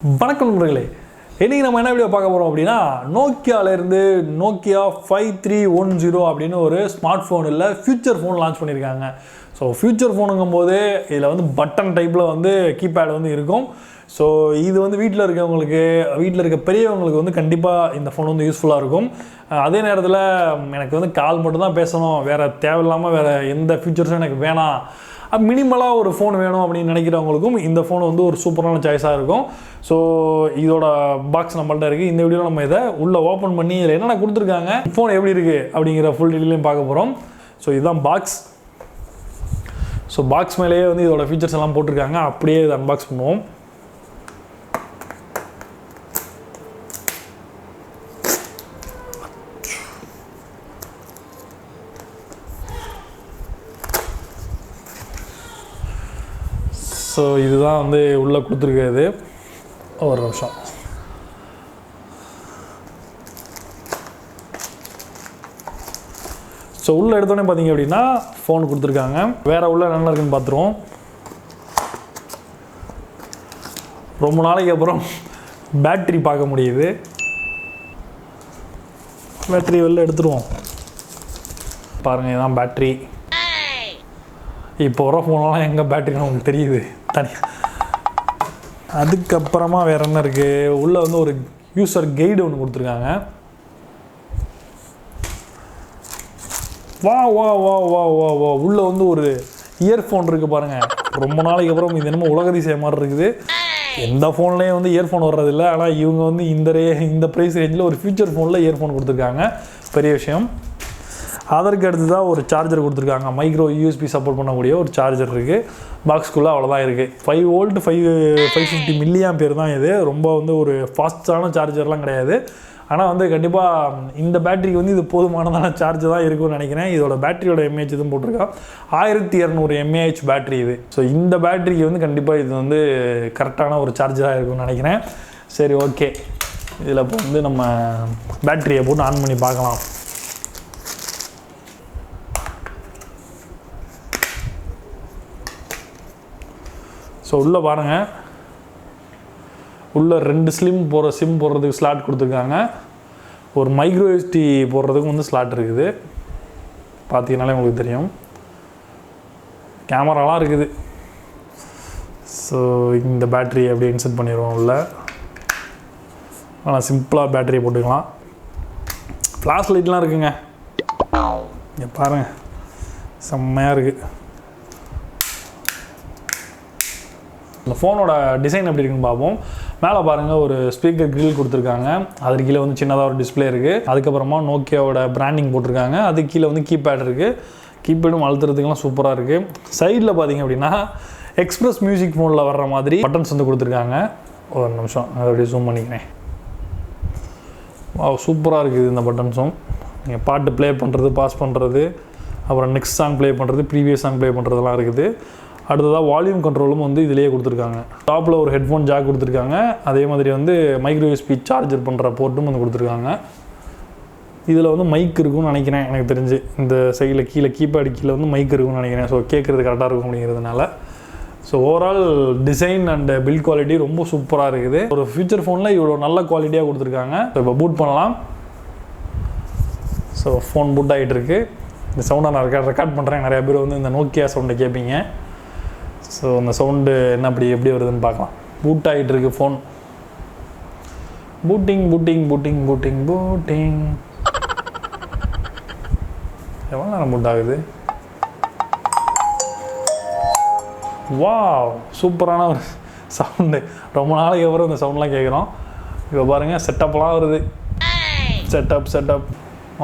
வணக்கம் நண்பர்களே, இன்றைக்கி நம்ம என்ன வீடியோ பார்க்க போகிறோம் அப்படின்னா நோக்கியாவிலேருந்து நோக்கியா 5310 அப்படின்னு ஒரு ஸ்மார்ட் ஃபோன் இல்லை ஃபியூச்சர் ஃபோன் லான்ச் பண்ணியிருக்காங்க. ஸோ ஃபியூச்சர் ஃபோனுங்கும் போது இதில் வந்து பட்டன் டைப்பில் வந்து கீபேட் வந்து இருக்கும். ஸோ இது வந்து வீட்டில் இருக்கவங்களுக்கு, வீட்டில் இருக்க பெரியவங்களுக்கு வந்து கண்டிப்பாக இந்த ஃபோன் வந்து யூஸ்ஃபுல்லாக இருக்கும். அதே நேரத்தில் எனக்கு வந்து கால் மட்டும் தான் பேசணும், வேறு தேவையில்லாமல் வேறு எந்த ஃபியூச்சர்ஸும் எனக்கு வேணாம், மினிமலாக ஒரு ஃபோன் வேணும் அப்படின்னு நினைக்கிறவங்களுக்கும் இந்த ஃபோன் வந்து ஒரு சூப்பரான சாய்ஸாக இருக்கும். ஸோ இதோட பாக்ஸ் நம்மள்ட்ட இருக்குது. இந்த வீடியோவில் நம்ம இதை உள்ளே ஓப்பன் பண்ணி இதில் என்னென்ன கொடுத்துருக்காங்க, ஃபோன் எப்படி இருக்குது அப்படிங்கிற ஃபுல் டீட்டெயிலையும் பார்க்க போகிறோம். ஸோ இதுதான் பாக்ஸ். ஸோ பாக்ஸ் மேலேயே வந்து இதோட ஃபீச்சர்ஸ் எல்லாம் போட்டிருக்காங்க. அப்படியே இதை அன்பாக்ஸ் பண்ணுவோம். ஸோ இதுதான் வந்து உள்ளே கொடுத்துருக்காது. ஒரு நிமிஷம். ஸோ உள்ளே எடுத்தோடனே பார்த்தீங்க அப்படின்னா ஃபோன் கொடுத்துருக்காங்க. வேறு உள்ள என்ன இருக்குன்னு பார்த்துருவோம். ரொம்ப நாளைக்கு அப்புறம் பேட்ரி பார்க்க முடியுது. பேட்ரி வெளில எடுத்துருவோம். பாருங்கள், இதுதான் பேட்ரி. இப்போ வர ஃபோனெல்லாம் எங்கே பேட்டரின்னு உங்களுக்கு தெரியுது தனியாக. அதுக்கப்புறமா வேறு என்ன இருக்குது, உள்ளே வந்து ஒரு யூசர் கைடு ஒன்று கொடுத்துருக்காங்க. வா வா வா வா வா வா உள்ளே வந்து ஒரு இயர்ஃபோன் இருக்குது பாருங்கள். ரொம்ப நாளைக்கு அப்புறம் இது என்னமோ உலகதிசை மாதிரி இருக்குது. எந்த ஃபோன்லேயும் வந்து இயர்ஃபோன் வர்றதில்லை. ஆனால் இவங்க வந்து இந்த ப்ரைஸ் ரேஞ்சில் ஒரு ஃபியூச்சர் ஃபோனில் இயர்ஃபோன் கொடுத்துருக்காங்க. பெரிய விஷயம். அதற்கு அடுத்து தான் ஒரு சார்ஜர் கொடுத்துருக்காங்க. மைக்ரோ யூஎஸ்பி சப்போர்ட் பண்ணக்கூடிய ஒரு சார்ஜர் இருக்குது. பாக்ஸ்குள்ளே அவ்வளோதான் இருக்குது. 5 வோல்ட் 550 மில்லியாம்பியர் தான் இது. ரொம்ப வந்து ஒரு ஃபாஸ்ட்டான சார்ஜர்லாம் கிடையாது. ஆனால் வந்து கண்டிப்பாக இந்த பேட்டரிக்கு வந்து இது போதுமானதான சார்ஜ் தான் இருக்கும்னு நினைக்கிறேன். இதோட பேட்டரியோட எம்ஏஹெச் இதுவும் போட்டிருக்கா. 1200 mAh பேட்டரி இது. ஸோ இந்த பேட்டரிக்கு வந்து கண்டிப்பாக இது வந்து கரெக்டான ஒரு சார்ஜராக இருக்கும்னு நினைக்கிறேன். சரி, ஓகே. இதில் இப்போ வந்து நம்ம பேட்டரியை போட்டு ஆன் பண்ணி பார்க்கலாம். ஸோ உள்ளே பாருங்கள், உள்ளே 2 சிம் போடுறதுக்கு ஸ்லாட் கொடுத்துருக்காங்க. ஒரு மைக்ரோ எஸ்டி போடுறதுக்கும் வந்து ஸ்லாட் இருக்குது. பார்த்தீங்கன்னாலே உங்களுக்கு தெரியும். கேமராலாம் இருக்குது. ஸோ இந்த பேட்ரி அப்படியே இன்செர்ட் பண்ணிடுவோம் உள்ள. ஆனால் சிம்பிளாக பேட்டரியை போட்டுக்கலாம். ஃப்ளாஷ் லைட்லாம் இருக்குங்க. இங்கே பாருங்கள், செம்மையாக இருக்குது. இந்த ஃபோனோட டிசைன் எப்படி இருக்குன்னு பார்ப்போம். மேலே பாருங்கள், ஒரு ஸ்பீக்கர் கிரில் கொடுத்துருக்காங்க. அதுக்கு கீழே வந்து சின்னதாக ஒரு டிஸ்பிளே இருக்குது. அதுக்கப்புறமா நோக்கியாவோட பிராண்டிங் போட்டிருக்காங்க. அதுக்கு கீழே வந்து கீபேட் இருக்குது. கீபேடும் அழுத்துறதுக்கெல்லாம் சூப்பராக இருக்குது. சைடில் பார்த்தீங்க அப்படின்னா எக்ஸ்பிரஸ் மியூசிக் ஃபோனில் வர்ற மாதிரி பட்டன்ஸ் வந்து கொடுத்துருக்காங்க. ஒரு நிமிஷம், அதை அப்படியே ஜூம் பண்ணிக்கிறேன். சூப்பராக இருக்குது இந்த பட்டன்ஸும். நீங்கள் பாட்டு ப்ளே பண்ணுறது, பாஸ் பண்ணுறது, அப்புறம் நெக்ஸ்ட் சாங் ப்ளே பண்ணுறது, ப்ரீவியஸ் சாங் ப்ளே பண்ணுறதுலாம் இருக்குது. அடுத்ததாக வால்யூம் கண்ட்ரோலும் வந்து இதிலேயே கொடுத்துருக்காங்க. டாப்பில் ஒரு ஹெட்ஃபோன் ஜாக் கொடுத்துருக்காங்க. அதே மாதிரி வந்து மைக்ரோ யூஎஸ்பி சார்ஜர் பண்ணுற போர்ட்டும் வந்து கொடுத்துருக்காங்க. இதில் வந்து மைக் இருக்கும்னு நினைக்கிறேன். எனக்கு தெரிஞ்சு இந்த சைடில் கீழே கீபேடு கீழே வந்து மைக் இருக்கும்னு நினைக்கிறேன். ஸோ கேட்குறது கரெக்டாக இருக்கும் அப்படிங்கிறதுனால. So overall design and build quality ரொம்ப சூப்பராக இருக்குது. ஒரு ஃபியூச்சர் ஃபோனில் இவ்வளோ நல்ல குவாலிட்டியாக கொடுத்துருக்காங்க. ஸோ இப்போ பூட் பண்ணலாம். ஸோ ஃபோன் பூட் ஆகிட்டு இருக்கு. இந்த சவுண்டை நான் ரெக்கார்ட் பண்ணுறேன். நிறையா பேர் வந்து இந்த நோக்கியா சவுண்டை கேட்பீங்க. ஸோ அந்த சவுண்டு என்ன எப்படி வருதுன்னு பார்க்கலாம். பூட் ஆகிட்டு இருக்கு phone. Booting booting booting booting booting. எவ்வளோ நேரம் பூட் ஆகுது? வாவ், சூப்பரான ஒரு சவுண்டு. ரொம்ப நாளைக்கு அப்புறம் இந்த சவுண்ட்லாம் கேட்குறோம். இப்போ பாருங்கள், செட்டப்லாம் வருது. செட்டப்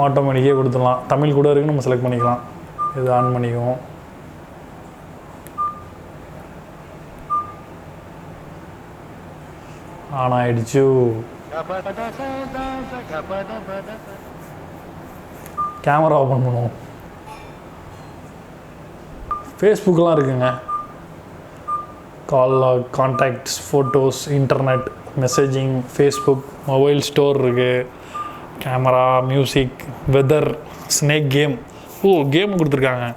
ஆட்டோமேட்டிக்காக கொடுத்துடலாம். தமிழ் கூட இருக்குன்னு நம்ம செலக்ட் பண்ணிக்கலாம். இது ஆன் பண்ணிக்குவோம். ஆன் ஆயிடுச்சு. கேமரா ஓப்பன் பண்ணுவோம். ஃபேஸ்புக்கெலாம் இருக்குங்க. Call log, contacts, photos, internet, messaging, Facebook, mobile store இருக்குது. Camera, music, weather, snake game. Game கொடுத்துருக்காங்க.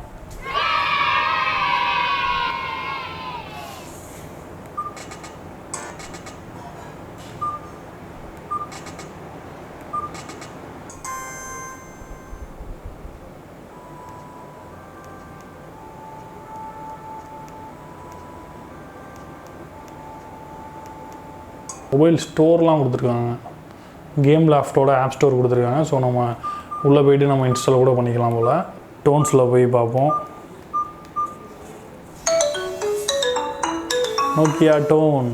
மொபைல் ஸ்டோர்லாம் கொடுத்துருக்காங்க. கேம் லாஃப்டோட ஆப் ஸ்டோர் கொடுத்துருக்காங்க. ஸோ நம்ம உள்ளே போய்ட்டு நம்ம இன்ஸ்டால் கூட பண்ணிக்கலாம் போல். டோன்ஸில் போய் பார்ப்போம். Nokia tone.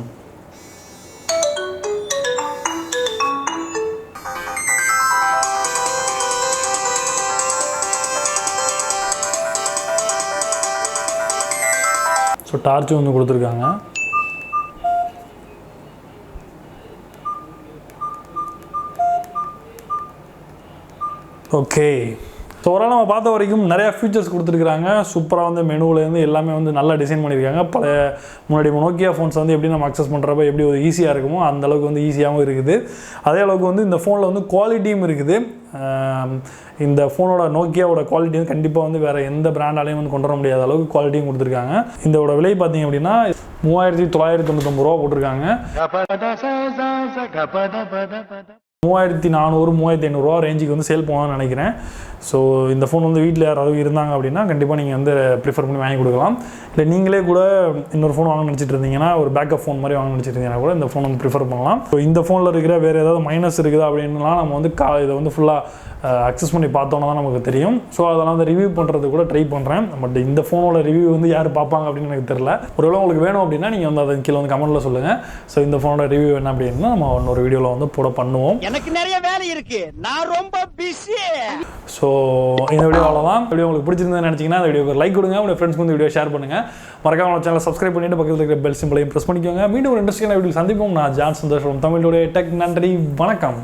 ஸோ டார்ச்சும் வந்து கொடுத்துருக்காங்க. ஓகே, ஸோ ஓரளவு நம்ம பார்த்த வரைக்கும் நிறையா ஃபீச்சர்ஸ் கொடுத்துருக்காங்க. சூப்பராக வந்து மெனுவிலேருந்து எல்லாமே வந்து நல்லா டிசைன் பண்ணியிருக்காங்க. பழைய முன்னாடி நோக்கியா ஃபோன்ஸ் வந்து எப்படி நம்ம அக்சஸ் பண்ணுறப்ப எப்படி ஒரு ஈஸியாக இருக்குமோ அந்த அளவுக்கு வந்து ஈஸியாகவும் இருக்குது. அதே அளவுக்கு வந்து இந்த ஃபோனில் வந்து குவாலிட்டியும் இருக்குது. இந்த ஃபோனோட நோக்கியாவோட குவாலிட்டி வந்து கண்டிப்பாக வந்து வேறு எந்த பிராண்டாலையும் வந்து கொண்டு வர முடியாத அளவுக்கு குவாலிட்டியும் கொடுத்துருக்காங்க. இதோட விலை பார்த்தீங்க அப்படின்னா 3999 ரூபா போட்டிருக்காங்க. 3400 3500 ரூபா ரேஞ்சுக்கு வந்து சேல் போகலாம்னு நினைக்கிறேன். ஸோ இந்த ஃபோன் வந்து வீட்டில் யாராவது இருந்தாங்க அப்படின்னா கண்டிப்பாக நீங்கள் வந்து ப்ரிஃபர் பண்ணி வாங்கி கொடுக்கலாம். இல்லை நீங்களே கூட இன்னொரு ஃபோன் வாங்க நினச்சிட்டு இருந்தீங்கன்னா, ஒரு பேக்கப் ஃபோன் மாதிரி வாங்க நினச்சிட்டு இருந்தீங்கன்னா கூட இந்த ஃபோன் வந்து ப்ரிஃபர் பண்ணலாம். ஸோ இந்த ஃபோனில் இருக்கிற வேறு ஏதாவது மைனஸ் இருக்குதா அப்படின்லாம் நம்ம வந்து இதை வந்து ஃபுல்லாக அக்சஸ் பண்ணி பார்த்தோன்னா தான் நமக்கு தெரியும். ஸோ அதெல்லாம் வந்து ரிவ்யூ பண்ணுறது கூட ட்ரை பண்ணுறேன். பட் இந்த ஃபோனோட ரிவ்யூ வந்து யார் பார்ப்பாங்க அப்படின்னு எனக்கு தெரியல. ஒருவேளை உங்களுக்கு வேணும் அப்படின்னா நீங்கள் வந்து அதை கீழே வந்து கமெண்ட்டில் சொல்லுங்கள். ஸோ இந்த ஃபோனோட ரிவ்யூ என்ன அப்படின்னா நம்ம இன்னொரு வீடியோவில் வந்து பண்ணுவோம். எனக்கு நிறைய வேலை இருக்கு, நான் ரொம்ப பிஸி. ஸோ இந்த வீடியோ அவ்வளோதான். வீடியோ உங்களுக்கு பிடிச்சிருந்ததுன்னு நினச்சிங்கன்னா இந்த வீடியோக்கு லைக் கொடுங்க. உங்கள் ஃப்ரெண்ட்ஸ்க்கு வந்து வீடியோ ஷேர் பண்ணுங்கள். மறக்காம நம்ம சேனலை சப்ஸ்கிரைப் பண்ணிட்டு பக்கத்தில் இருக்கிற பெல் சிம்பிளையும் ப்ரெஸ் பண்ணிக்கோங்க. மீண்டும் ஒரு இன்ட்ரெஸ்டிங்கான வீடியோ சந்திப்போம். நான் ஜான் சந்தோஷம், தமிழோட டெக். நன்றி, வணக்கம்.